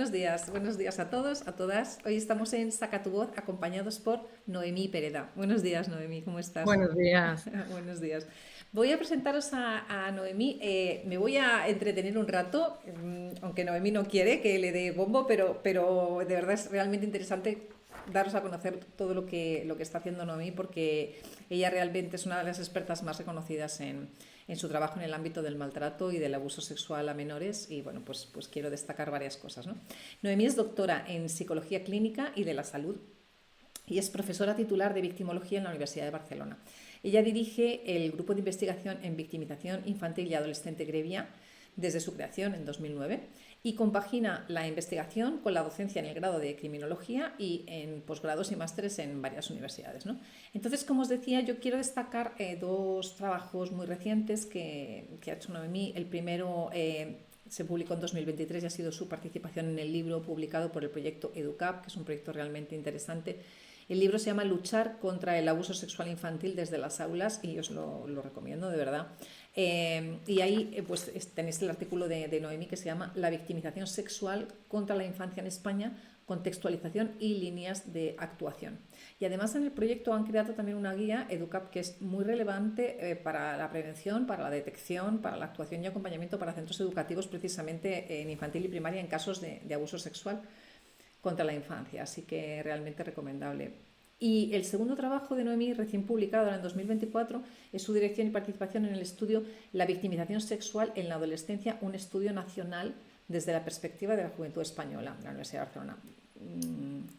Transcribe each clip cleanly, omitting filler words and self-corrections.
Buenos días a todos, a todas. Hoy estamos en Saca tu Voz acompañados por Noemí Pereda. Buenos días, Noemí, ¿cómo estás? Buenos días. Buenos días. Voy a presentaros a Noemí. Me voy a entretener un rato, aunque Noemí no quiere que le dé bombo, pero de verdad es realmente interesante daros a conocer todo lo que está haciendo Noemí, porque ella realmente es una de las expertas más reconocidas en su trabajo en el ámbito del maltrato y del abuso sexual a menores, y bueno, pues quiero destacar varias cosas, ¿no? Noemí es doctora en Psicología Clínica y de la Salud y es profesora titular de Victimología en la Universidad de Barcelona. Ella dirige el grupo de investigación en victimización infantil y adolescente Grevia desde su creación en 2009 y compagina la investigación con la docencia en el grado de criminología y en posgrados y másteres en varias universidades, ¿no? Entonces, como os decía, yo quiero destacar dos trabajos muy recientes que ha hecho Noemí. El primero se publicó en 2023 y ha sido su participación en el libro publicado por el proyecto EduCap, que es un proyecto realmente interesante. El libro se llama Luchar contra el abuso sexual infantil desde las aulas y os lo recomiendo de verdad. Y ahí pues tenéis el artículo de Noemí que se llama La victimización sexual contra la infancia en España, contextualización y líneas de actuación. Y además en el proyecto han creado también una guía EduCap que es muy relevante para la prevención, para la detección, para la actuación y acompañamiento para centros educativos precisamente en infantil y primaria en casos de abuso sexual contra la infancia, así que realmente recomendable. Y el segundo trabajo de Noemí, recién publicado ahora en 2024, es su dirección y participación en el estudio La victimización sexual en la adolescencia, un estudio nacional desde la perspectiva de la juventud española, de la Universidad de Barcelona.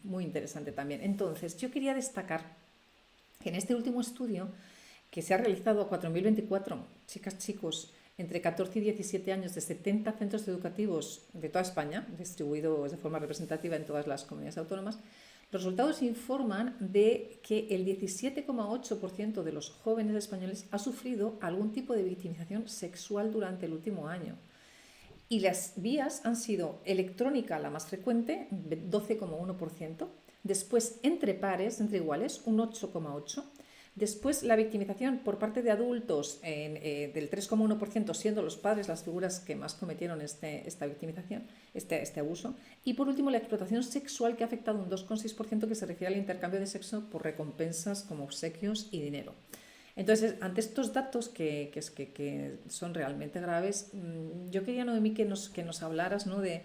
Muy interesante también. Entonces, yo quería destacar que en este último estudio, que se ha realizado a 4.024 chicas, chicos, entre 14 y 17 años de 70 centros educativos de toda España, distribuidos de forma representativa en todas las comunidades autónomas, los resultados informan de que el 17,8% de los jóvenes españoles ha sufrido algún tipo de victimización sexual durante el último año. Y las vías han sido electrónica, la más frecuente, 12,1%, después entre pares, entre iguales, un 8,8%, después la victimización por parte de adultos del 3,1%, siendo los padres las figuras que más cometieron esta victimización, este abuso, y por último la explotación sexual, que ha afectado un 2,6%, que se refiere al intercambio de sexo por recompensas como obsequios y dinero. Entonces, ante estos datos que son realmente graves, yo quería, Noemí, que nos hablaras, ¿no? de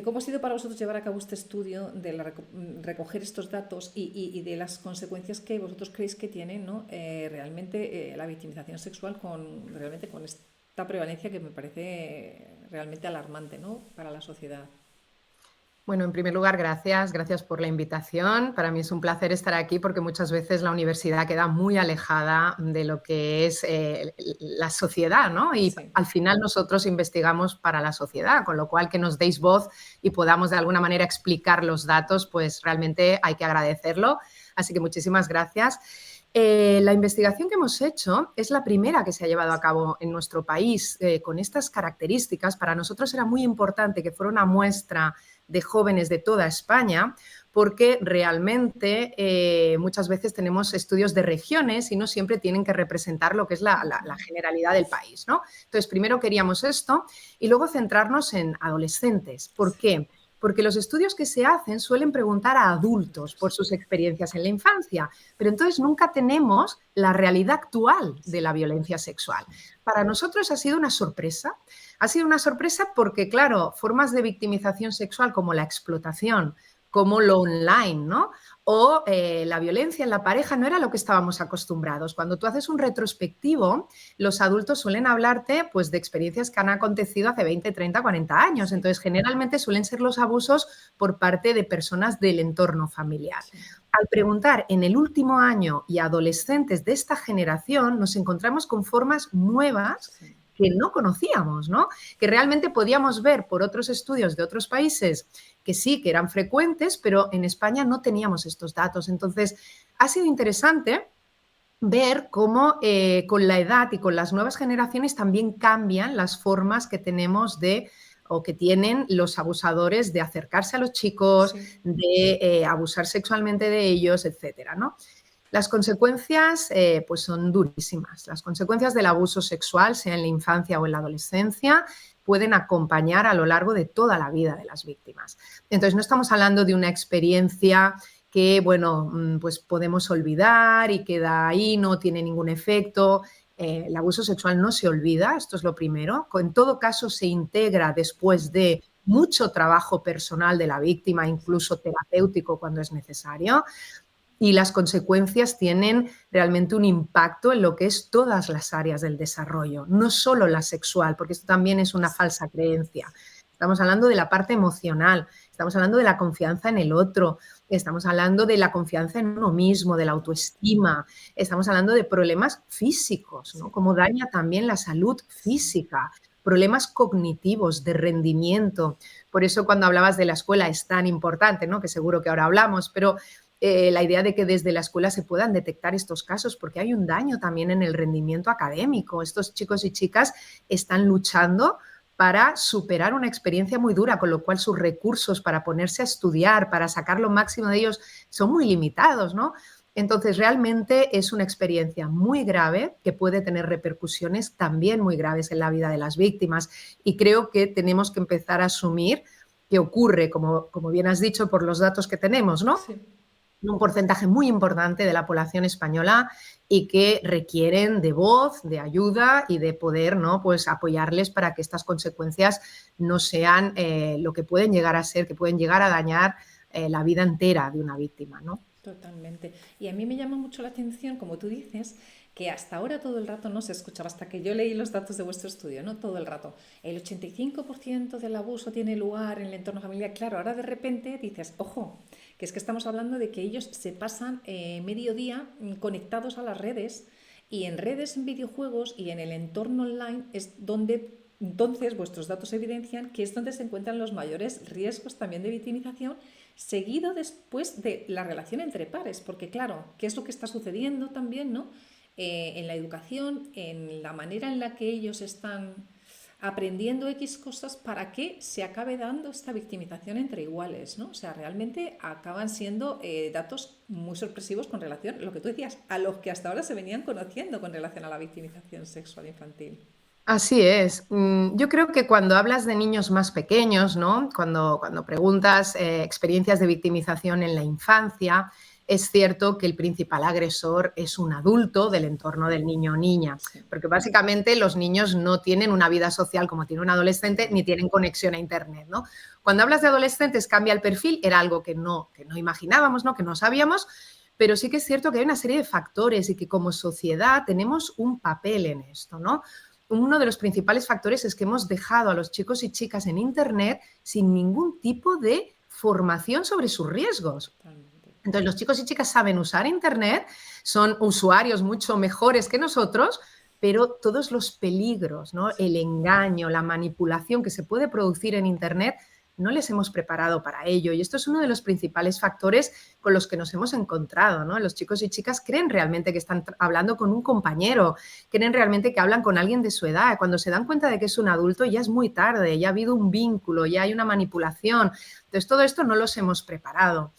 cómo ha sido para vosotros llevar a cabo este estudio, de recoger estos datos y de las consecuencias que vosotros creéis que tiene, ¿no? Realmente la victimización sexual realmente con esta prevalencia que me parece realmente alarmante, ¿no? Para la sociedad. Bueno, en primer lugar, gracias por la invitación. Para mí es un placer estar aquí porque muchas veces la universidad queda muy alejada de lo que es la sociedad, ¿no? Y Sí. al final nosotros investigamos para la sociedad, con lo cual que nos deis voz y podamos de alguna manera explicar los datos, pues realmente hay que agradecerlo. Así que muchísimas gracias. La investigación que hemos hecho es la primera que se ha llevado a cabo en nuestro país con estas características. Para nosotros era muy importante que fuera una muestra de jóvenes de toda España, porque realmente muchas veces tenemos estudios de regiones y no siempre tienen que representar lo que es la generalidad del país, ¿no? Entonces, primero queríamos esto y luego centrarnos en adolescentes. ¿Por qué? Porque los estudios que se hacen suelen preguntar a adultos por sus experiencias en la infancia, pero entonces nunca tenemos la realidad actual de la violencia sexual. Para nosotros ha sido una sorpresa. Ha sido una sorpresa porque, claro, formas de victimización sexual como la explotación, como lo online, ¿no? O la violencia en la pareja no era lo que estábamos acostumbrados. Cuando tú haces un retrospectivo, los adultos suelen hablarte pues, de experiencias que han acontecido hace 20, 30, 40 años. Sí, Entonces, generalmente suelen ser los abusos por parte de personas del entorno familiar. sí, Al preguntar en el último año y adolescentes de esta generación, nos encontramos con formas nuevas sí. que no conocíamos, ¿no? Que realmente podíamos ver por otros estudios de otros países que sí, que eran frecuentes, pero en España no teníamos estos datos. Entonces, ha sido interesante ver cómo con la edad y con las nuevas generaciones también cambian las formas que tenemos de o que tienen los abusadores de acercarse a los chicos, Sí. de abusar sexualmente de ellos, etcétera, ¿no? Las consecuencias pues son durísimas. Las consecuencias del abuso sexual, sea en la infancia o en la adolescencia, pueden acompañar a lo largo de toda la vida de las víctimas. Entonces, no estamos hablando de una experiencia que, bueno, pues podemos olvidar y queda ahí, no tiene ningún efecto. El abuso sexual no se olvida, esto es lo primero. En todo caso, se integra después de mucho trabajo personal de la víctima, incluso terapéutico cuando es necesario. Y las consecuencias tienen realmente un impacto en lo que es todas las áreas del desarrollo, no solo la sexual, porque esto también es una falsa creencia. Estamos hablando de la parte emocional, estamos hablando de la confianza en el otro, estamos hablando de la confianza en uno mismo, de la autoestima, estamos hablando de problemas físicos, ¿no? Cómo daña también la salud física, problemas cognitivos, de rendimiento. Por eso cuando hablabas de la escuela es tan importante, ¿no? Que seguro que ahora hablamos, pero la idea de que desde la escuela se puedan detectar estos casos, porque hay un daño también en el rendimiento académico. Estos chicos y chicas están luchando para superar una experiencia muy dura, con lo cual sus recursos para ponerse a estudiar, para sacar lo máximo de ellos, son muy limitados, ¿no? Entonces, realmente es una experiencia muy grave que puede tener repercusiones también muy graves en la vida de las víctimas. Y creo que tenemos que empezar a asumir que ocurre, como bien has dicho, por los datos que tenemos, ¿no? Sí. Un porcentaje muy importante de la población española y que requieren de voz, de ayuda y de poder, ¿no? Pues apoyarles para que estas consecuencias no sean lo que pueden llegar a ser, que pueden llegar a dañar la vida entera de una víctima, ¿no? Totalmente. Y a mí me llama mucho la atención, como tú dices, que hasta ahora todo el rato no se escuchaba, hasta que yo leí los datos de vuestro estudio, ¿no? Todo el rato. El 85% del abuso tiene lugar en el entorno familiar. Claro, ahora de repente dices, ojo, que es que estamos hablando de que ellos se pasan medio día conectados a las redes, y en redes, en videojuegos y en el entorno online es donde entonces vuestros datos evidencian que es donde se encuentran los mayores riesgos también de victimización, seguido después de la relación entre pares, porque claro, ¿qué es lo que está sucediendo también, ¿no? En la educación, en la manera en la que ellos están aprendiendo X cosas para que se acabe dando esta victimización entre iguales, ¿no? O sea, realmente acaban siendo datos muy sorpresivos con relación, lo que tú decías, a los que hasta ahora se venían conociendo con relación a la victimización sexual infantil. Así es. Yo creo que cuando hablas de niños más pequeños, ¿no? Cuando preguntas experiencias de victimización en la infancia, es cierto que el principal agresor es un adulto del entorno del niño o niña, Sí. porque básicamente los niños no tienen una vida social como tiene un adolescente, ni tienen conexión a Internet, ¿no? Cuando hablas de adolescentes cambia el perfil, era algo que no imaginábamos, ¿no? Que no sabíamos, pero sí que es cierto que hay una serie de factores y que como sociedad tenemos un papel en esto, ¿no? Uno de los principales factores es que hemos dejado a los chicos y chicas en Internet sin ningún tipo de formación sobre sus riesgos. Entonces, los chicos y chicas saben usar Internet, son usuarios mucho mejores que nosotros, pero todos los peligros, ¿no? El engaño, la manipulación que se puede producir en Internet, no les hemos preparado para ello. Y esto es uno de los principales factores con los que nos hemos encontrado, ¿no? Los chicos y chicas creen realmente que están hablando con un compañero, creen realmente que hablan con alguien de su edad. Cuando se dan cuenta de que es un adulto, ya es muy tarde, ya ha habido un vínculo, ya hay una manipulación. Entonces, todo esto no los hemos preparado.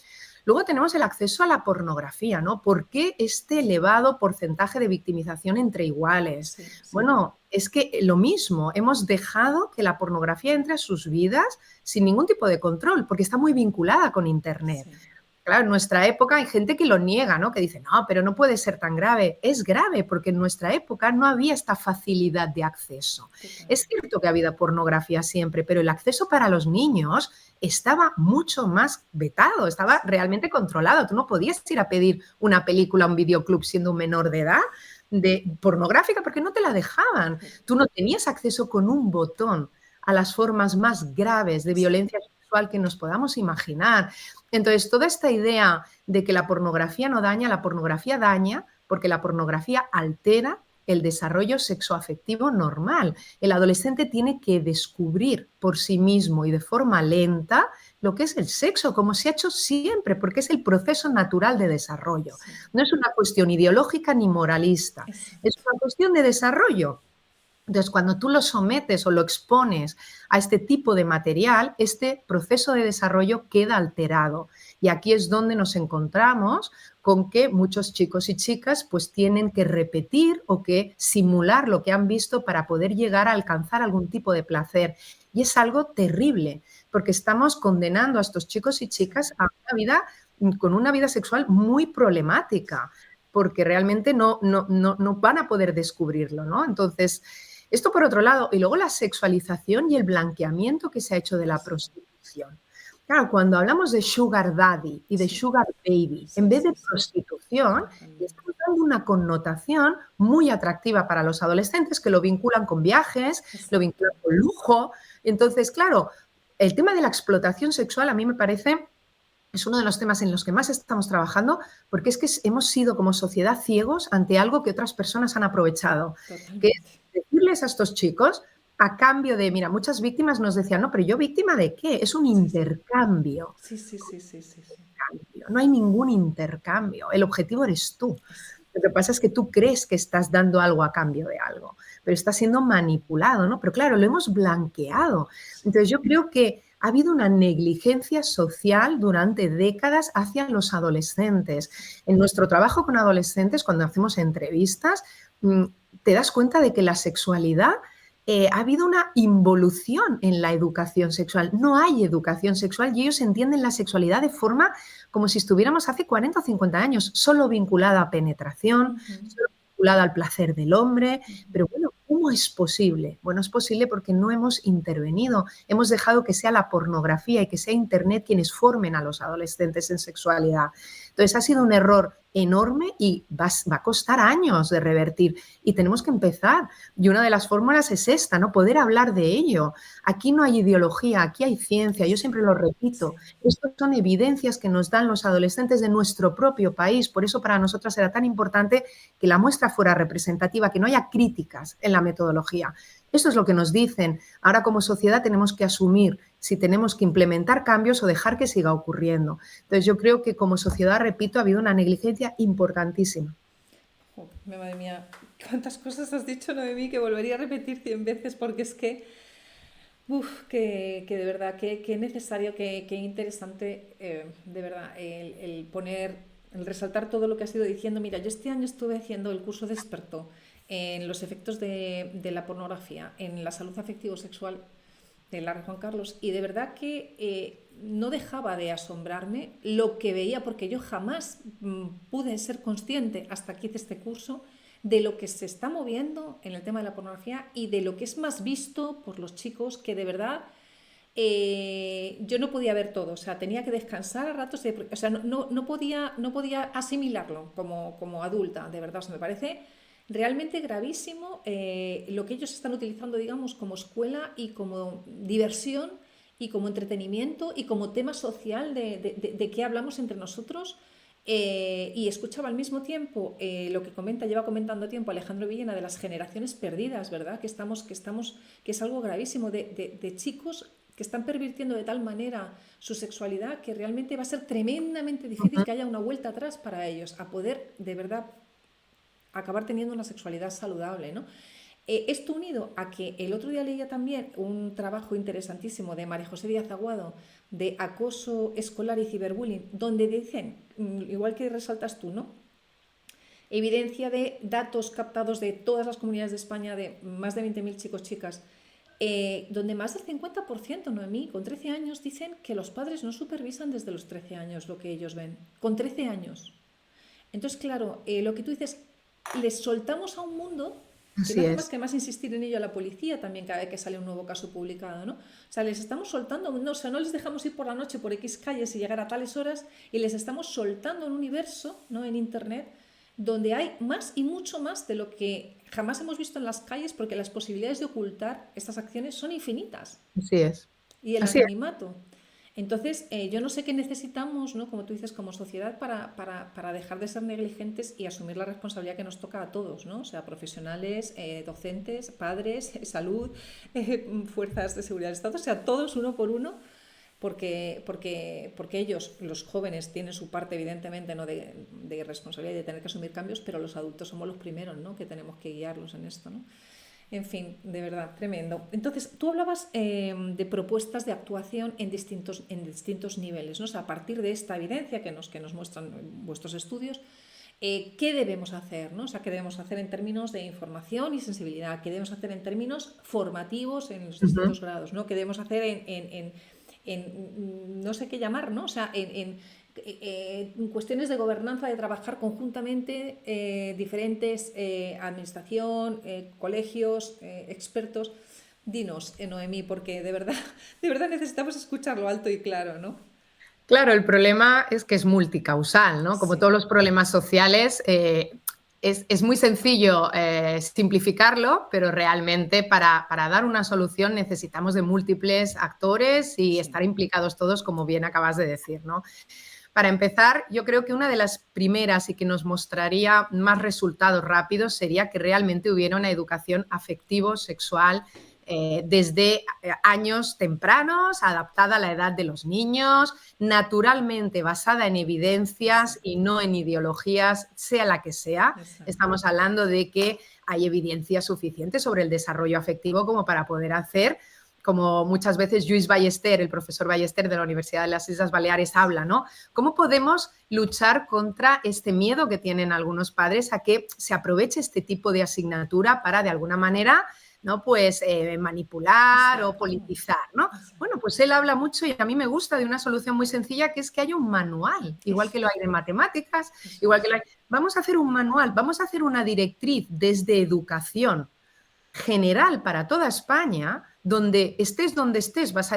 Luego tenemos el acceso a la pornografía, ¿no? ¿Por qué este elevado porcentaje de victimización entre iguales? Sí, sí. Bueno, es que lo mismo, hemos dejado que la pornografía entre a sus vidas sin ningún tipo de control, porque está muy vinculada con Internet. Sí. Claro, en nuestra época hay gente que lo niega, ¿no? Que dice, no, pero no puede ser tan grave. Es grave porque en nuestra época no había esta facilidad de acceso. Total. Es cierto que ha habido pornografía siempre, pero el acceso para los niños estaba mucho más vetado, estaba realmente controlado. Tú no podías ir a pedir una película a un videoclub siendo un menor de edad de pornográfica porque no te la dejaban. Tú no tenías acceso con un botón a las formas más graves de violencia sexual que nos podamos imaginar. Entonces, toda esta idea de que la pornografía no daña, la pornografía daña porque la pornografía altera el desarrollo sexoafectivo normal. El adolescente tiene que descubrir por sí mismo y de forma lenta lo que es el sexo, como se ha hecho siempre, porque es el proceso natural de desarrollo. No es una cuestión ideológica ni moralista, es una cuestión de desarrollo. Entonces, cuando tú lo sometes o lo expones a este tipo de material, este proceso de desarrollo queda alterado. Y aquí es donde nos encontramos con que muchos chicos y chicas pues tienen que repetir o que simular lo que han visto para poder llegar a alcanzar algún tipo de placer. Y es algo terrible, porque estamos condenando a estos chicos y chicas a una vida con una vida sexual muy problemática, porque realmente no van a poder descubrirlo, ¿no? Entonces, esto por otro lado, y luego la sexualización y el blanqueamiento que se ha hecho de la prostitución. Claro, cuando hablamos de sugar daddy y de Sí, sugar baby, en sí, vez de sí, sí, prostitución, le totalmente. estamos dando una connotación muy atractiva para los adolescentes que lo vinculan con viajes, lo Exacto. vinculan con lujo. Entonces, claro, el tema de la explotación sexual a mí me parece es uno de los temas en los que más estamos trabajando, porque es que hemos sido como sociedad ciegos ante algo que otras personas han aprovechado, que es Totalmente. decirles a estos chicos a cambio de, mira, muchas víctimas nos decían, no, pero yo víctima de qué? Es un Sí, sí. intercambio. Sí, sí, sí, sí, sí, sí. No hay ningún intercambio. El objetivo eres tú. Lo que Exacto. pasa es que tú crees que estás dando algo a cambio de algo, pero está siendo manipulado, ¿no? Pero claro, lo hemos blanqueado. Sí. Entonces yo creo que ha habido una negligencia social durante décadas hacia los adolescentes. Sí. En nuestro trabajo con adolescentes, cuando hacemos entrevistas, te das cuenta de que la sexualidad ha habido una involución en la educación sexual. No hay educación sexual y ellos entienden la sexualidad de forma como si estuviéramos hace 40 o 50 años, solo vinculada a penetración, Ujú, solo vinculada al placer del hombre. ujú. Pero bueno, ¿cómo es posible? Bueno, es posible porque no hemos intervenido, hemos dejado que sea la pornografía y que sea Internet quienes formen a los adolescentes en sexualidad. Entonces ha sido un error enorme y va a costar años de revertir y tenemos que empezar. Y una de las fórmulas es esta, ¿no? Poder hablar de ello. Aquí no hay ideología, aquí hay ciencia, yo siempre lo repito. Sí. Estas son evidencias que nos dan los adolescentes de nuestro propio país. Por eso para nosotras era tan importante que la muestra fuera representativa, que no haya críticas en la metodología. Esto es lo que nos dicen. Ahora como sociedad tenemos que asumir si tenemos que implementar cambios o dejar que siga ocurriendo. Entonces yo creo que como sociedad, repito, ha habido una negligencia importantísima. Jo, madre mía, cuántas cosas has dicho, Noemí, que volvería a repetir 100 veces porque es que, que de verdad, que necesario, que interesante, de verdad, el poner, el resaltar todo lo que has ido diciendo. Mira, yo este año estuve haciendo el curso de experto en los efectos de la pornografía, en la salud afectivo-sexual de la Juan Carlos, y de verdad que no dejaba de asombrarme lo que veía, porque yo jamás pude ser consciente hasta que hice este curso de lo que se está moviendo en el tema de la pornografía y de lo que es más visto por los chicos, que de verdad yo no podía ver todo, o sea, tenía que descansar a ratos, o sea, no podía asimilarlo como adulta, de verdad, o sea, me parece realmente gravísimo lo que ellos están utilizando, digamos, como escuela y como diversión y como entretenimiento y como tema social de qué hablamos entre nosotros. Y escuchaba al mismo tiempo lo que lleva comentando tiempo Alejandro Villena de las generaciones perdidas, ¿verdad? Que es algo gravísimo de chicos que están pervirtiendo de tal manera su sexualidad que realmente va a ser tremendamente difícil que haya una vuelta atrás para ellos, a poder de verdad acabar teniendo una sexualidad saludable, ¿no? Esto unido a que el otro día leía también un trabajo interesantísimo de María José Díaz Aguado de acoso escolar y ciberbullying, donde dicen, igual que resaltas tú, ¿no? Evidencia de datos captados de todas las comunidades de España, de más de 20.000 chicos, chicas, donde más del 50%, Noemí, con 13 años, dicen que los padres no supervisan desde los 13 años lo que ellos ven. Con 13 años. Entonces, claro, lo que tú dices, les soltamos a un mundo que no Así hace más es. que más insistir en ello a la policía también cada vez que sale un nuevo caso publicado, ¿no? O sea, les estamos soltando, no, o sea, no les dejamos ir por la noche por X calles y llegar a tales horas y les estamos soltando un universo, ¿no? En Internet donde hay más y mucho más de lo que jamás hemos visto en las calles porque las posibilidades de ocultar estas acciones son infinitas Así es. y el Así es. anonimato. Entonces, yo no sé qué necesitamos, ¿no? Como tú dices, como sociedad, para dejar de ser negligentes y asumir la responsabilidad que nos toca a todos, ¿no? O sea, profesionales, docentes, padres, salud, fuerzas de seguridad del Estado, o sea, todos uno por uno, porque ellos, los jóvenes, tienen su parte, evidentemente, ¿no? de responsabilidad y de tener que asumir cambios, pero los adultos somos los primeros, ¿no? Que tenemos que guiarlos en esto, ¿no? En fin, de verdad, tremendo. Entonces, tú hablabas de propuestas de actuación en distintos niveles, ¿no? O sea, a partir de esta evidencia que nos muestran vuestros estudios, ¿qué debemos hacer, ¿no? O sea, ¿qué debemos hacer en términos de información y sensibilidad? ¿Qué debemos hacer en términos formativos en los Ujú. distintos grados, ¿no? ¿Qué debemos hacer no sé qué llamar, ¿no? O sea, en cuestiones de gobernanza, de trabajar conjuntamente diferentes administración, colegios, expertos. Dinos, Noemí, porque de verdad necesitamos escucharlo alto y claro, ¿no? Claro, el problema es que es multicausal, ¿no? Como Sí, todos los problemas sociales, es muy sencillo simplificarlo, pero realmente para dar una solución necesitamos de múltiples actores y sí. estar implicados todos, como bien acabas de decir, ¿no? Para empezar, yo creo que una de las primeras y que nos mostraría más resultados rápidos sería que realmente hubiera una educación afectivo-sexual desde años tempranos, adaptada a la edad de los niños, naturalmente basada en evidencias y Exacto, no en ideologías, sea la que sea. exacto. Estamos hablando de que hay evidencia suficiente sobre el desarrollo afectivo como para poder hacer, como muchas veces Lluís Ballester, el profesor Ballester de la Universidad de las Islas Baleares, habla, ¿no? ¿Cómo podemos luchar contra este miedo que tienen algunos padres a que se aproveche este tipo de asignatura para, de alguna manera, ¿no? Pues manipular o Exacto, politizar, ¿no? Bueno, exacto. pues él habla mucho y a mí me gusta de una solución muy sencilla, que es que haya un manual, igual Eso que lo hay de matemáticas, igual que es. lo hay. Vamos a hacer un manual, vamos a hacer una directriz desde educación general para toda España, donde estés vas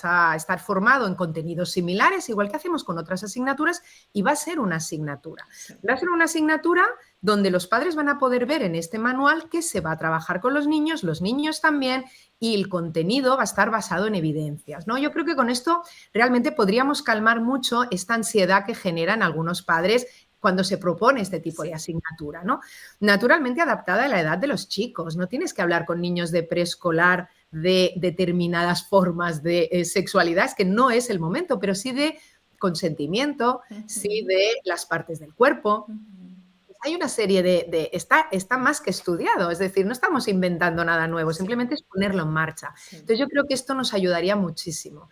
a estar formado en contenidos similares, igual que hacemos con otras asignaturas, y va a ser una asignatura. Sí. Va a ser una asignatura donde los padres van a poder ver en este manual que se va a trabajar con los niños también, y el contenido va a estar basado en evidencias, ¿no? Yo creo que con esto realmente podríamos calmar mucho esta ansiedad que generan algunos padres cuando se propone este tipo de Sí. asignatura, ¿no? Naturalmente adaptada a la edad de los chicos. No tienes que hablar con niños de preescolar de determinadas formas de sexualidad, es que no es el momento, pero sí de consentimiento, sí Ujú, de las partes del cuerpo. ujú. Hay una serie está más que estudiado, es decir, no estamos inventando nada nuevo, Sí, simplemente es ponerlo en marcha. sí. Entonces yo creo que esto nos ayudaría muchísimo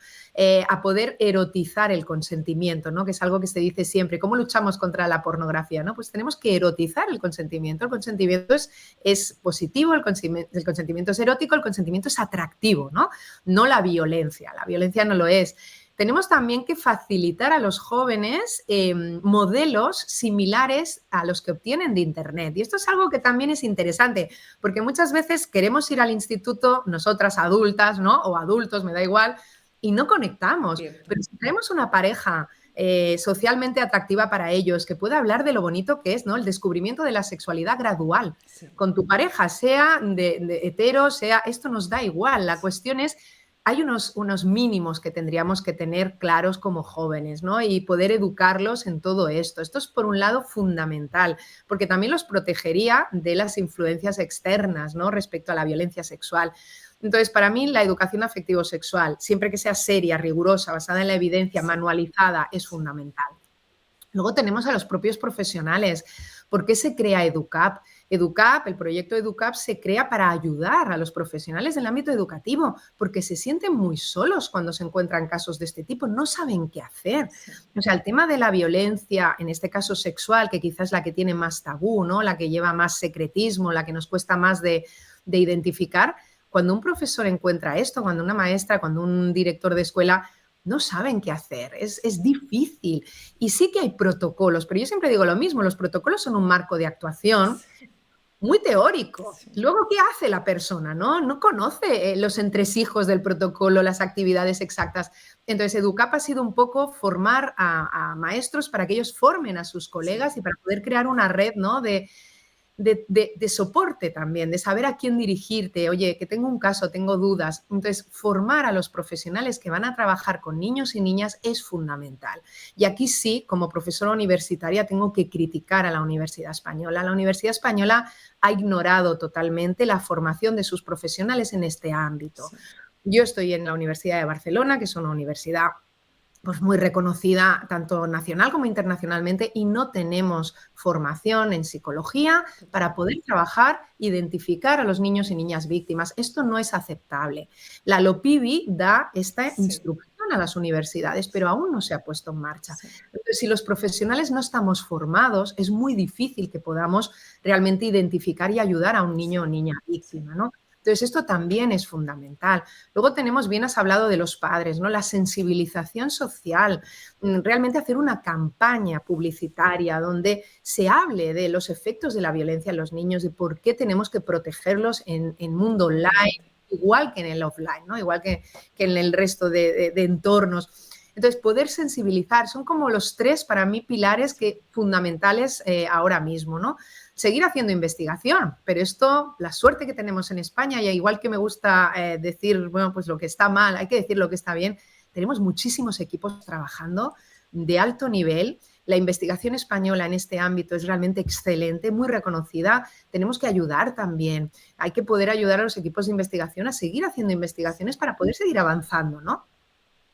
a poder erotizar el consentimiento, ¿no? Que es algo que se dice siempre. ¿Cómo luchamos contra la pornografía? ¿No? Pues tenemos que erotizar el consentimiento. El consentimiento es positivo, el consentimiento es erótico, el consentimiento es atractivo, ¿no? No la violencia no lo es. Tenemos también que facilitar a los jóvenes modelos similares a los que obtienen de Internet. Y esto es algo que también es interesante, porque muchas veces queremos ir al instituto, nosotras adultas, ¿no? O adultos, me da igual, y no conectamos. Cierto. Pero si tenemos una pareja socialmente atractiva para ellos, que pueda hablar de lo bonito que es, ¿no? El descubrimiento de la sexualidad gradual Sí, con tu pareja, sea de hetero, sea, esto nos da igual. La cuestión es hay unos mínimos que tendríamos que tener claros como jóvenes, ¿no? Y poder educarlos en todo esto. Esto es, por un lado, fundamental, porque también los protegería de las influencias externas, ¿no? Respecto a la violencia sexual. Entonces, para mí, la educación afectivo-sexual, siempre que sea seria, rigurosa, basada en la evidencia, sí, manualizada, es sí. fundamental. Luego tenemos a los propios profesionales. ¿Por qué se crea EduCap? EduCap, el proyecto EduCap se crea para ayudar a los profesionales del ámbito educativo, porque se sienten muy solos cuando se encuentran casos de este tipo, no saben qué hacer. Sí. O sea, el tema de la violencia, en este caso sexual, que quizás es la que tiene más tabú, ¿no? La que lleva más secretismo, la que nos cuesta más de identificar, cuando un profesor encuentra esto, cuando una maestra, cuando un director de escuela no saben qué hacer, es difícil. Y sí que hay protocolos, pero yo siempre digo lo mismo, los protocolos son un marco de actuación Sí, muy teórico. sí. Luego, ¿qué hace la persona? No conoce los entresijos del protocolo, las actividades exactas. Entonces, EduCap ha sido un poco formar a maestros para que ellos formen a sus Sí. colegas y para poder crear una red, ¿no? De soporte también, de saber a quién dirigirte, oye, que tengo un caso, tengo dudas. Entonces, formar a los profesionales que van a trabajar con niños y niñas es fundamental. Y aquí sí, como profesora universitaria, tengo que criticar a la Universidad Española. La Universidad Española ha ignorado totalmente la formación de sus profesionales en este ámbito. Sí. Yo estoy en la Universidad de Barcelona, que es una universidad pues muy reconocida tanto nacional como internacionalmente y no tenemos formación en psicología para poder trabajar, identificar a los niños y niñas víctimas. Esto no es aceptable. La LOPIBI da esta Sí, instrucción a las universidades, pero aún no se ha puesto en marcha. sí. Entonces, si los profesionales no estamos formados, es muy difícil que podamos realmente identificar y ayudar a un niño o Sí, niña sí. víctima, ¿no? Entonces, esto también es fundamental. Luego tenemos, bien has hablado de los padres, ¿no? La sensibilización social, realmente hacer una campaña publicitaria donde se hable de los efectos de la violencia en los niños, de por qué tenemos que protegerlos en mundo online, Totalmente. igual que en el offline, ¿no? Igual que en el resto de entornos. Entonces, poder sensibilizar son como los tres, para mí, pilares fundamentales ahora mismo, ¿no? Seguir haciendo investigación, pero esto, la suerte que tenemos en España, y igual que me gusta decir, bueno, pues lo que está mal, hay que decir lo que está bien, tenemos muchísimos equipos trabajando de alto nivel. La investigación española en este ámbito es realmente excelente, muy reconocida. Tenemos que ayudar también. Hay que poder ayudar a los equipos de investigación a seguir haciendo investigaciones para poder seguir avanzando, ¿no?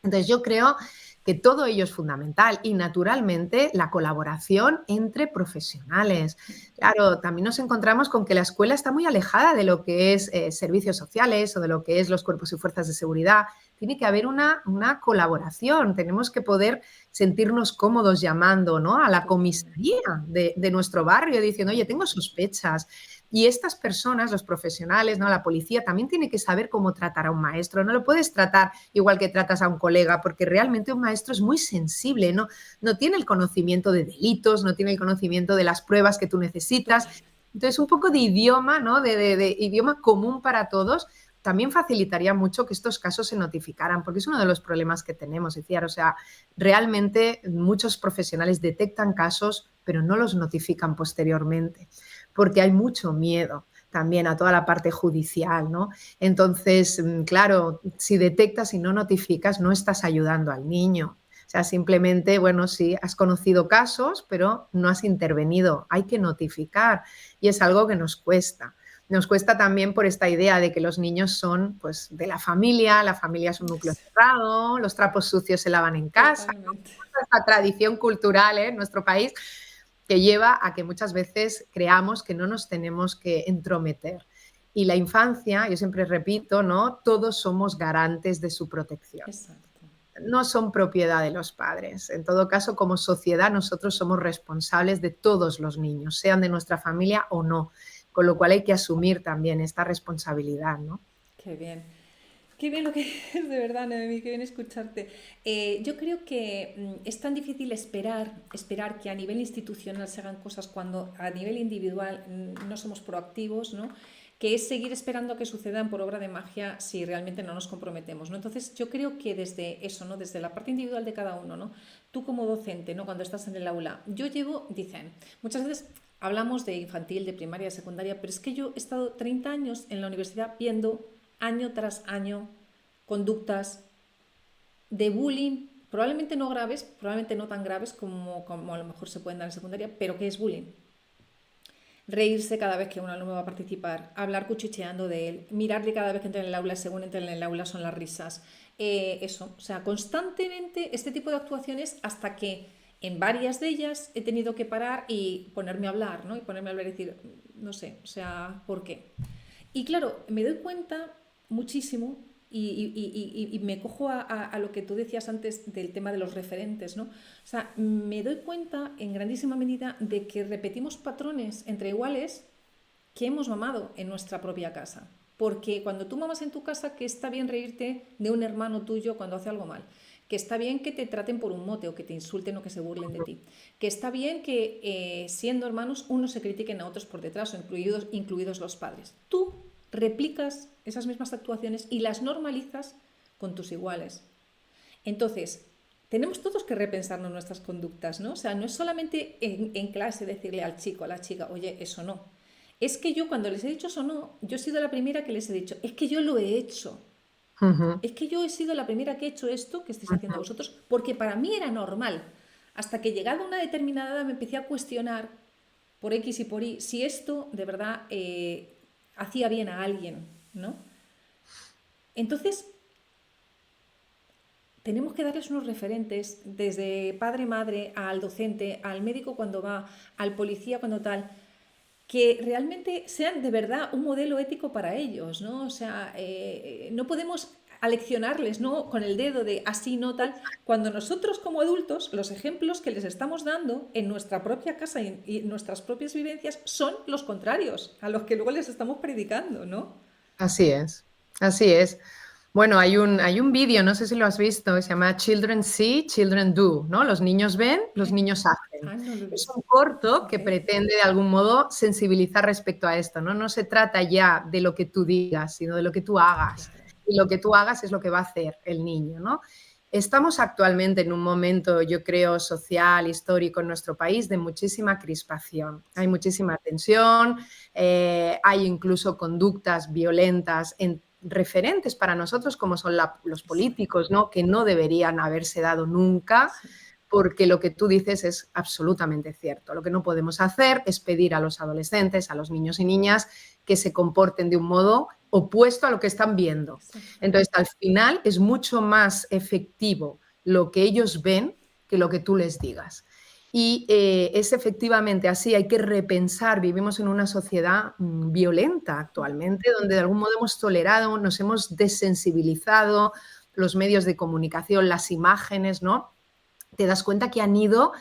Entonces, yo creo que todo ello es fundamental y, naturalmente, la colaboración entre profesionales. Claro, también nos encontramos con que la escuela está muy alejada de lo que es servicios sociales o de lo que es los cuerpos y fuerzas de seguridad. Tiene que haber una colaboración. Tenemos que poder sentirnos cómodos llamando, ¿no?, a la Totalmente. comisaría de nuestro barrio diciendo, oye, tengo sospechas. Y estas personas, los profesionales, ¿no?, la policía, también tiene que saber cómo tratar a un maestro. No lo puedes tratar igual que tratas a un colega, porque realmente un maestro es muy sensible, no tiene el conocimiento de delitos, no tiene el conocimiento de las pruebas que tú necesitas. Totalmente. Entonces, un poco de idioma, ¿no?, de idioma común para todos, también facilitaría mucho que estos casos se notificaran, porque es uno de los problemas que tenemos, decía, o sea, realmente muchos profesionales detectan casos, pero no los notifican posteriormente, porque hay mucho miedo también a toda la parte judicial, ¿no? Entonces, claro, si detectas y no notificas, no estás ayudando al niño. O sea, simplemente, bueno, sí, has conocido casos, pero no has intervenido. Hay que notificar y es algo que nos cuesta. Nos cuesta también por esta idea de que los niños son, pues, de la familia es un núcleo cerrado, los trapos sucios se lavan en casa, ¿no? Totalmente. Esta tradición cultural, en nuestro país, que lleva a que muchas veces creamos que no nos tenemos que entrometer. Y la infancia, yo siempre repito, ¿no?, todos somos garantes de su protección. Exacto. No son propiedad de los padres. En todo caso, como sociedad, nosotros somos responsables de todos los niños, sean de nuestra familia o no. Con lo cual hay que asumir también esta responsabilidad, ¿no? Qué bien. Qué bien lo que es, de verdad, Noemí, qué bien escucharte. Yo creo que es tan difícil esperar que a nivel institucional se hagan cosas cuando a nivel individual no somos proactivos, ¿no? Que es seguir esperando a que sucedan por obra de magia si realmente no nos comprometemos, ¿no? Entonces, yo creo que desde eso, ¿no? Desde la parte individual de cada uno, ¿no? Tú como docente, ¿no? Cuando estás en el aula, dicen, muchas veces hablamos de infantil, de primaria, de secundaria, pero es que yo he estado 30 años en la universidad viendo año tras año conductas de bullying, probablemente no graves, probablemente no tan graves como a lo mejor se pueden dar en secundaria, pero ¿qué es bullying? Reírse cada vez que un alumno va a participar, hablar cuchicheando de él, mirarle cada vez que entra en el aula, según entra en el aula son las risas. Eso, o sea, constantemente este tipo de actuaciones hasta que en varias de ellas he tenido que parar y ponerme a hablar, ¿no? Y ponerme a hablar y decir, no sé, o sea, ¿por qué? Y claro, me doy cuenta muchísimo y me cojo a lo que tú decías antes del tema de los referentes, ¿no? O sea, me doy cuenta en grandísima medida de que repetimos patrones entre iguales que hemos mamado en nuestra propia casa. Porque cuando tú mamas en tu casa, que está bien reírte de un hermano tuyo cuando hace algo mal, que está bien que te traten por un mote o que te insulten o que se burlen de ti, que está bien que siendo hermanos unos se critiquen a otros por detrás, incluidos los padres. Tú replicas esas mismas actuaciones y las normalizas con tus iguales. Entonces, tenemos todos que repensarnos nuestras conductas, ¿no? O sea, no es solamente en clase decirle al chico, a la chica, oye, eso no. Es que yo cuando les he dicho eso no, yo he sido la primera que les he dicho, es que yo lo he hecho. Ujú, Es que yo he sido la primera que he hecho esto que estáis haciendo ujú. vosotros, porque para mí era normal. Hasta que llegada a una determinada edad me empecé a cuestionar por X y por Y si esto de verdad hacía bien a alguien, ¿no? Entonces, tenemos que darles unos referentes, desde padre, madre, al docente, al médico cuando va, al policía cuando tal, que realmente sean de verdad un modelo ético para ellos, ¿no? O sea, no podemos aleccionarles, ¿no? Con el dedo de así, no tal, cuando nosotros como adultos, los ejemplos que les estamos dando en nuestra propia casa y nuestras propias vivencias son los contrarios a los que luego les estamos predicando, ¿no? Así es, así es. Bueno, hay un vídeo, no sé si lo has visto, que se llama Children See, Children Do, ¿no? Los niños ven, los niños hacen. No lo he Es visto. un corto Ok. que pretende de algún modo sensibilizar respecto a esto, ¿no? No se trata ya de lo que tú digas, sino de lo que tú hagas. Claro. Y lo que tú hagas es lo que va a hacer el niño, ¿no? Estamos actualmente en un momento, yo creo, social, histórico en nuestro país de muchísima crispación. Hay muchísima tensión, hay incluso conductas violentas en referentes para nosotros como son los Sí, políticos, ¿no? Que no deberían haberse dado nunca, sí, porque lo que tú dices es absolutamente cierto. Lo que no podemos hacer es pedir a los adolescentes, a los niños y niñas, que se comporten de un modo opuesto a lo que están viendo. Entonces, exactamente. al final es mucho más efectivo lo que ellos ven que lo que tú les digas. Y es efectivamente así, hay que repensar, vivimos en una sociedad violenta actualmente, donde de algún modo hemos tolerado, nos hemos desensibilizado los medios de comunicación, las imágenes, ¿no? Te das cuenta que han ido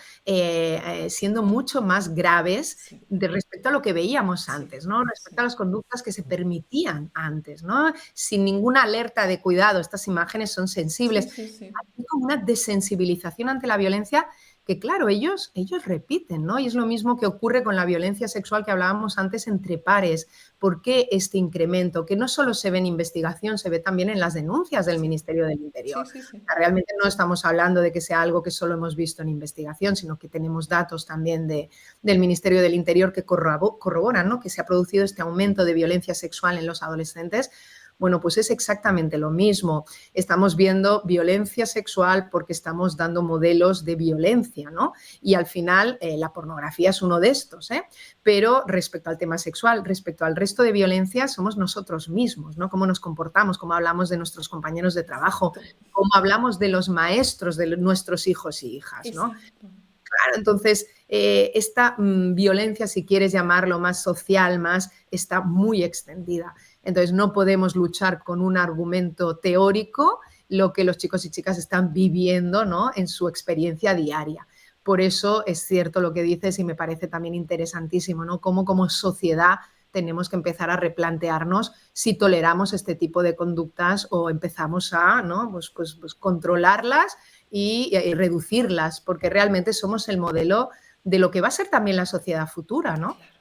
siendo mucho más graves Sí, de respecto a lo que veíamos sí, antes, ¿no? Respecto sí, a las conductas que se permitían antes, ¿no? Sin ninguna alerta de cuidado, estas imágenes son sí, sensibles. sí, sí. Hay como una desensibilización ante la violencia que, claro, ellos repiten, ¿no? Y es lo mismo que ocurre con la violencia sexual que hablábamos antes entre pares. ¿Por qué este incremento? Que no solo se ve en investigación, se ve también en las denuncias del Sí, Ministerio del sí, Interior. sí, sí. Realmente no estamos hablando de que sea algo que solo hemos visto en investigación, sino que tenemos datos también del Ministerio del Interior que corroboran, ¿no? Que se ha producido este aumento de violencia sexual en los adolescentes. Bueno, pues es exactamente lo mismo. Estamos viendo violencia sexual porque estamos dando modelos de violencia, ¿no? Y al final la pornografía es uno de estos, ¿eh? Pero respecto al tema sexual, respecto al resto de violencia, somos nosotros mismos, ¿no? Cómo nos comportamos, cómo hablamos de nuestros compañeros de trabajo, Exacto, cómo hablamos de los maestros de nuestros hijos y hijas, ¿no? exacto. Claro, entonces, esta violencia, si quieres llamarlo más social, está muy extendida. Entonces, no podemos luchar con un argumento teórico lo que los chicos y chicas están viviendo, ¿no? En su experiencia diaria. Por eso es cierto lo que dices y me parece también interesantísimo, ¿no? Cómo como sociedad tenemos que empezar a replantearnos si toleramos este tipo de conductas o empezamos a, ¿no? pues controlarlas y reducirlas, porque realmente somos el modelo de lo que va a ser también la sociedad futura, ¿no? Claro,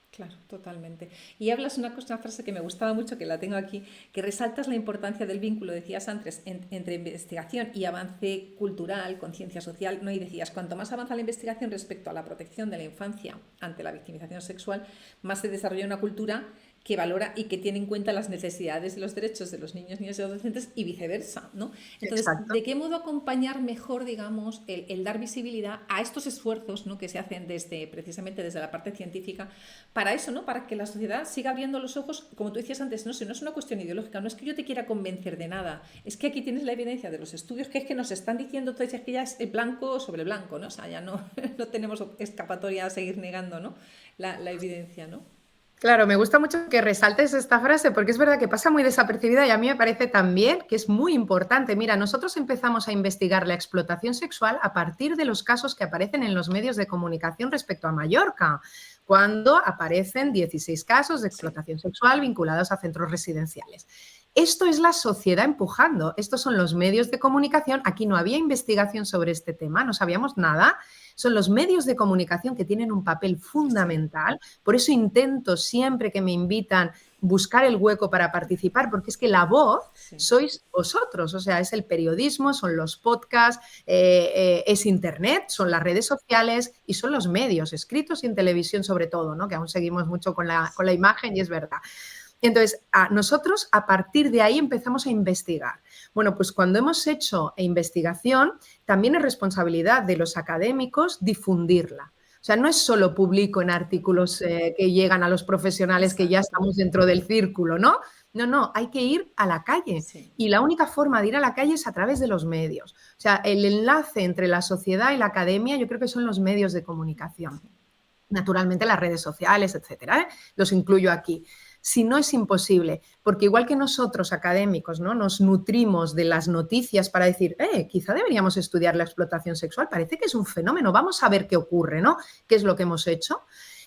claro, totalmente. Y hablas una frase que me gustaba mucho, que la tengo aquí, que resaltas la importancia del vínculo, decías antes, entre investigación y avance cultural, conciencia social, ¿no? Y decías, cuanto más avanza la investigación respecto a la protección de la infancia ante la victimización sexual, más se desarrolla una cultura que valora y que tiene en cuenta las necesidades y los derechos de los niños, niñas y adolescentes y viceversa, ¿no? Entonces, Exacto. ¿de qué modo acompañar mejor, digamos, el dar visibilidad a estos esfuerzos, ¿no? Que se hacen desde, precisamente desde la parte científica para eso, ¿no? Para que la sociedad siga abriendo los ojos, como tú decías antes, no, si no es una cuestión ideológica, no es que yo te quiera convencer de nada, es que aquí tienes la evidencia de los estudios que es que nos están diciendo, entonces es que ya es blanco sobre blanco, ¿no? O sea, ya no, no tenemos escapatoria a seguir negando, ¿no? La evidencia, ¿no? Claro, me gusta mucho que resaltes esta frase porque es verdad que pasa muy desapercibida y a mí me parece también que es muy importante. Mira, nosotros empezamos a investigar la explotación sexual a partir de los casos que aparecen en los medios de comunicación respecto a Mallorca, cuando aparecen 16 casos de Sí, explotación sexual vinculados a centros residenciales. Esto es la sociedad empujando, estos son los medios de comunicación. Aquí no había investigación sobre este tema, no sabíamos nada. Son los medios de comunicación que tienen un papel sí, fundamental. Por eso intento siempre que me invitan buscar el hueco para participar, porque es que la voz sí. sois vosotros, o sea, es el periodismo, son los podcasts, es Internet, son las redes sociales y son los medios, escritos y en televisión sobre todo, ¿no? Que aún seguimos mucho con la imagen y es verdad. Entonces, nosotros a partir de ahí empezamos a investigar. Bueno, pues cuando hemos hecho investigación, también es responsabilidad de los académicos difundirla. O sea, no es solo publico en artículos que llegan a los profesionales que ya Exacto. estamos dentro del círculo, ¿no? No, no, hay que ir a la calle. Sí. Y la única forma de ir a la calle es a través de los medios. O sea, el enlace entre la sociedad y la academia yo creo que son los medios de comunicación. Sí. Naturalmente las redes sociales, etcétera, ¿eh? Los incluyo aquí. Si no, es imposible, porque igual que nosotros académicos, ¿no?, nos nutrimos de las noticias para decir, quizá deberíamos estudiar la explotación sexual, parece que es un fenómeno, vamos a ver qué ocurre, ¿no? ¿Qué es lo que hemos hecho?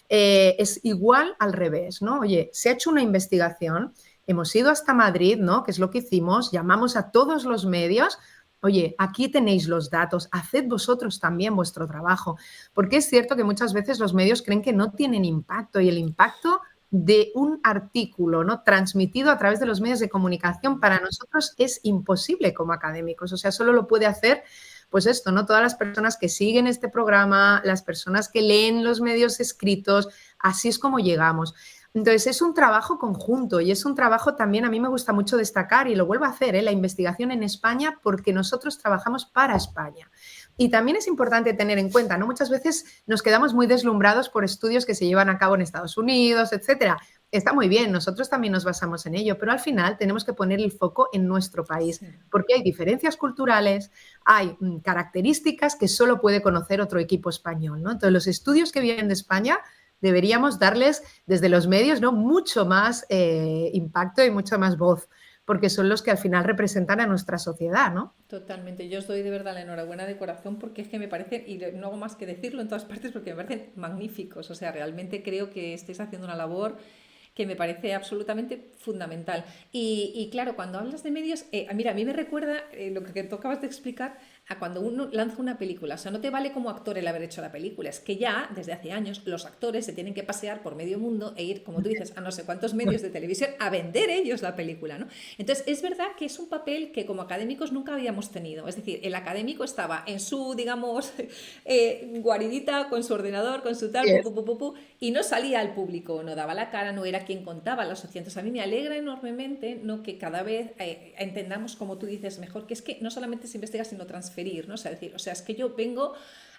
Es igual al revés, ¿no? Oye, se ha hecho una investigación, hemos ido hasta Madrid, ¿no?, que es lo que hicimos, llamamos a todos los medios. Oye, aquí tenéis los datos, haced vosotros también vuestro trabajo, porque es cierto que muchas veces los medios creen que no tienen impacto y el impacto de un artículo, ¿no?, transmitido a través de los medios de comunicación para nosotros es imposible como académicos, o sea, solo lo puede hacer pues esto, ¿no?, todas las personas que siguen este programa, las personas que leen los medios escritos, así es como llegamos. Entonces, es un trabajo conjunto y es un trabajo también, a mí me gusta mucho destacar, y lo vuelvo a hacer, la investigación en España, porque nosotros trabajamos para España. Y también es importante tener en cuenta, ¿no?, muchas veces nos quedamos muy deslumbrados por estudios que se llevan a cabo en Estados Unidos, etcétera. Está muy bien, nosotros también nos basamos en ello, pero al final tenemos que poner el foco en nuestro país, Sí. porque hay diferencias culturales, hay características que solo puede conocer otro equipo español, ¿no? Entonces, los estudios que vienen de España deberíamos darles desde los medios, ¿no?, mucho más impacto y mucha más voz, porque son los que al final representan a nuestra sociedad, ¿no? Totalmente, yo os doy de verdad la enhorabuena de corazón porque es que me parecen, y no hago más que decirlo en todas partes porque me parecen magníficos, o sea, realmente creo que estáis haciendo una labor que me parece absolutamente fundamental. Y claro, cuando hablas de medios, mira, a mí me recuerda lo que tú acabas de explicar a cuando uno lanza una película. O sea, no te vale como actor el haber hecho la película, es que ya desde hace años los actores se tienen que pasear por medio mundo e ir, como tú dices, a no sé cuántos medios de televisión a vender ellos la película, ¿no? Entonces, es verdad que es un papel que como académicos nunca habíamos tenido. Es decir, el académico estaba en su, digamos, guaridita, con su ordenador, con su tal, Yes. y no salía al público, no daba la cara, no era quien contaba la sociedad. Entonces, a mí me alegra enormemente, ¿no?, que cada vez entendamos, como tú dices, mejor, que es que no solamente se investiga, sino transferir, ¿no? O sea, decir, o sea, es que yo vengo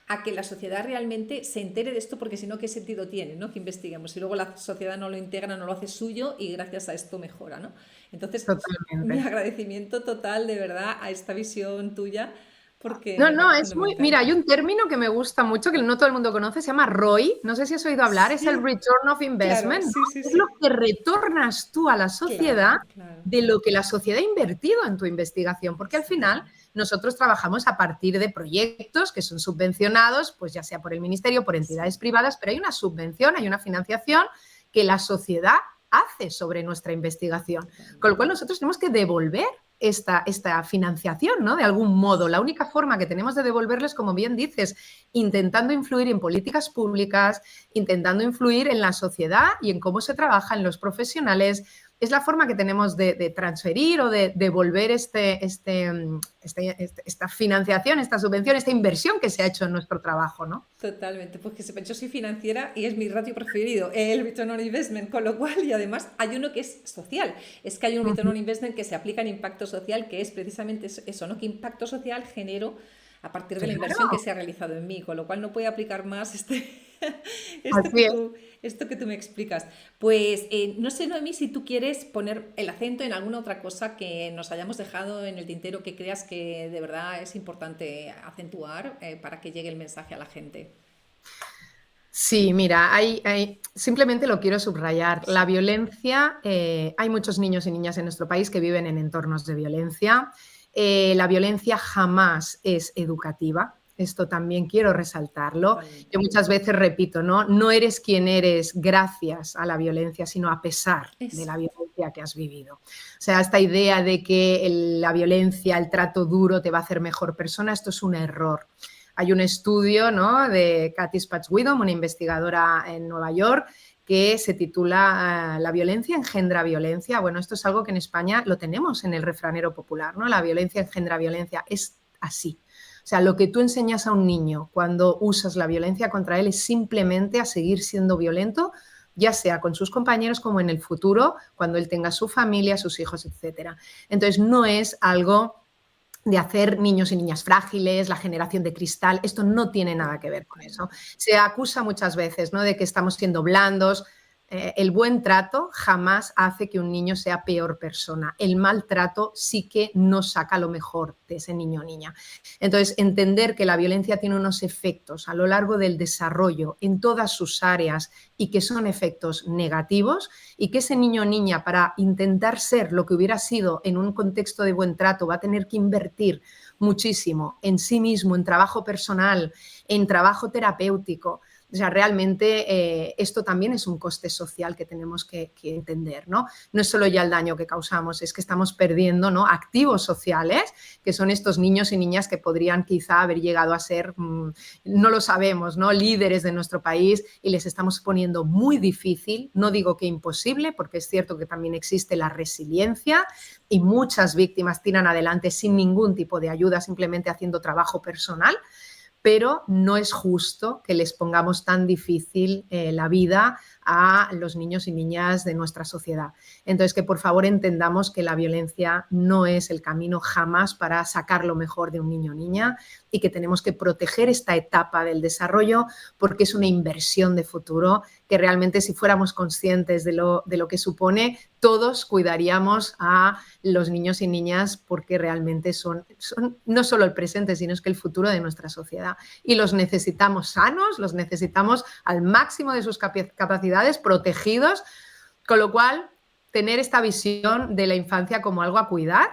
a que la sociedad realmente se entere de esto, porque si no, ¿qué sentido tiene, ¿no?, que investiguemos? Y luego la sociedad no lo integra, no lo hace suyo y gracias a esto mejora, ¿no? Entonces, mi Totalmente. agradecimiento total, de verdad, a esta visión tuya, porque No, me no, parece es muy... fundamental. Mira, hay un término que me gusta mucho, que no todo el mundo conoce, se llama ROI, no sé si has oído hablar, es el Sí, Return of claro, Investment, ¿no? sí, sí, Es lo sí. que retornas tú a la Claro, sociedad claro. de lo que la sociedad ha invertido en tu investigación, porque al Exacto. final nosotros trabajamos a partir de proyectos que son subvencionados, pues ya sea por el ministerio, por Sí. entidades privadas, pero hay una subvención, hay una financiación que la sociedad hace sobre nuestra investigación, con lo cual Totalmente. nosotros tenemos que devolver esta financiación, ¿no?, de algún modo. La única forma que tenemos de devolverles, como bien dices, intentando influir en políticas públicas, intentando influir en la sociedad y en cómo se trabaja en los profesionales. Es la forma que tenemos de transferir o de devolver esta financiación, esta subvención, esta inversión que se ha hecho en nuestro trabajo, ¿no? Totalmente, pues que sepa, yo soy financiera y es mi ratio preferido, el Return on Investment, con lo cual, y además hay uno que es social, es que hay un Return on Investment que se aplica en impacto social, que es precisamente eso, ¿no?, que impacto social genero a partir de la inversión que Claro, se ha realizado en mí, con lo cual no puede aplicar más esto que así es. tú, esto que tú me explicas. Pues no sé, Noemí, si tú quieres poner el acento en alguna otra cosa que nos hayamos dejado en el tintero, que creas que de verdad es importante acentuar para que llegue el mensaje a la gente. Sí, mira, simplemente lo quiero subrayar. La Sí, violencia, hay muchos niños y niñas en nuestro país que viven en entornos de violencia. La violencia jamás es educativa. Esto también quiero resaltarlo. Yo totalmente. muchas veces repito, ¿no? No eres quien eres gracias a la violencia, sino a pesar de Eso. la violencia que has vivido. O sea, esta idea de que la violencia, el trato duro te va a hacer mejor persona, esto es un error. Hay un estudio, ¿no?, de Kathy Spatz-Widom, una investigadora en Nueva York, que se titula La violencia engendra violencia. Bueno, esto es algo que en España lo tenemos en el refranero popular, ¿no? La violencia engendra violencia. Es así. O sea, lo que tú enseñas a un niño cuando usas la violencia contra él es simplemente a seguir siendo violento, ya sea con sus compañeros como en el futuro, cuando él tenga su familia, sus hijos, etcétera. Entonces, no es algo de hacer niños y niñas frágiles, la generación de cristal, esto no tiene nada Claro, que ver con claro. eso. Se acusa muchas veces, ¿no?, de que estamos siendo blandos. El buen trato jamás hace que un niño sea peor persona. El maltrato sí que no saca lo mejor de ese niño o niña. Entonces, entender que la violencia tiene unos efectos a lo largo del desarrollo en todas sus áreas y que son efectos negativos y que ese niño o niña, para intentar ser lo que hubiera sido en un contexto de buen trato, va a tener que invertir muchísimo en sí mismo, en trabajo personal, en trabajo terapéutico. O sea, realmente esto también es un coste social que tenemos que entender, ¿no? No es solo ya el daño que causamos, es que estamos perdiendo, ¿no?, activos sociales, que son estos niños y niñas que podrían quizá haber llegado a ser, no lo sabemos, ¿no?, líderes de nuestro país, y les estamos poniendo muy difícil, no digo que imposible, porque es cierto que también existe la resiliencia y muchas víctimas tiran adelante sin ningún tipo de ayuda, simplemente haciendo trabajo personal, pero no es justo que les pongamos tan difícil la vida a los niños y niñas de nuestra sociedad. Entonces, que por favor entendamos que la violencia no es el camino jamás para sacar lo mejor de un niño o niña y que tenemos que proteger esta etapa del desarrollo porque es una inversión de futuro que realmente, si fuéramos conscientes de lo que supone, todos cuidaríamos a los niños y niñas porque realmente son no solo el presente, sino es que el futuro de nuestra sociedad. Y los necesitamos sanos, los necesitamos al máximo de sus capacidades, protegidos, con lo cual tener esta visión de la infancia como algo a cuidar,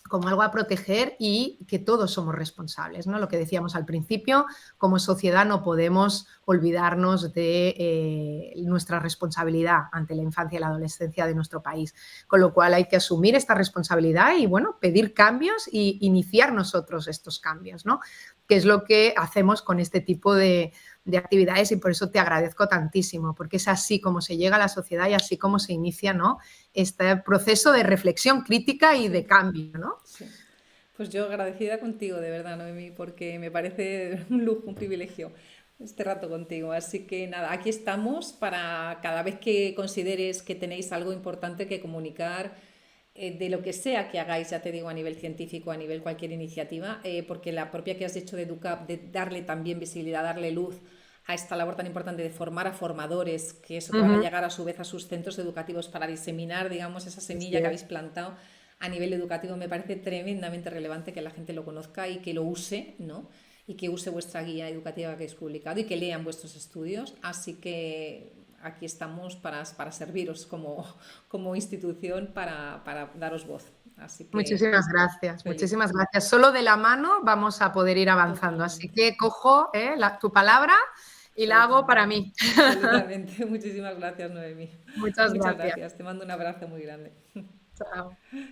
como algo a proteger y que todos somos responsables, ¿no? Lo que decíamos al principio, como sociedad no podemos olvidarnos de nuestra responsabilidad ante la infancia y la adolescencia de nuestro país, con lo cual hay que asumir esta responsabilidad y, bueno, pedir cambios y iniciar nosotros estos cambios, ¿no?, que es lo que hacemos con este tipo de actividades, y por eso te agradezco tantísimo, porque es así como se llega a la sociedad y así como se inicia, ¿no?, este proceso de reflexión crítica y de cambio, ¿no? Sí. Pues yo agradecida contigo, de verdad, Noemí, porque me parece un lujo, un privilegio este rato contigo. Así que nada, aquí estamos para cada vez que consideres que tenéis algo importante que comunicar, de lo que sea que hagáis, ya te digo, a nivel científico, a nivel cualquier iniciativa, porque la propia que has hecho de EDUCAP, de darle también visibilidad, darle luz a esta labor tan importante de formar a formadores, que eso que van a llegar a su vez a sus centros educativos para diseminar, digamos, esa semilla que habéis plantado a nivel educativo, me parece tremendamente relevante que la gente lo conozca y que lo use, ¿no? Y que use vuestra guía educativa que habéis publicado y que lean vuestros estudios. Así que aquí estamos para serviros como institución para daros voz. Así que Muchísimas gracias, feliz. muchísimas gracias. Solo de la mano vamos a poder ir avanzando. Así Totalmente. que cojo tu palabra y la hago para Absolutamente. mí. Absolutamente. Muchísimas gracias, Noemi. Muchas Muchas gracias. gracias. Te mando un abrazo muy grande. Chao.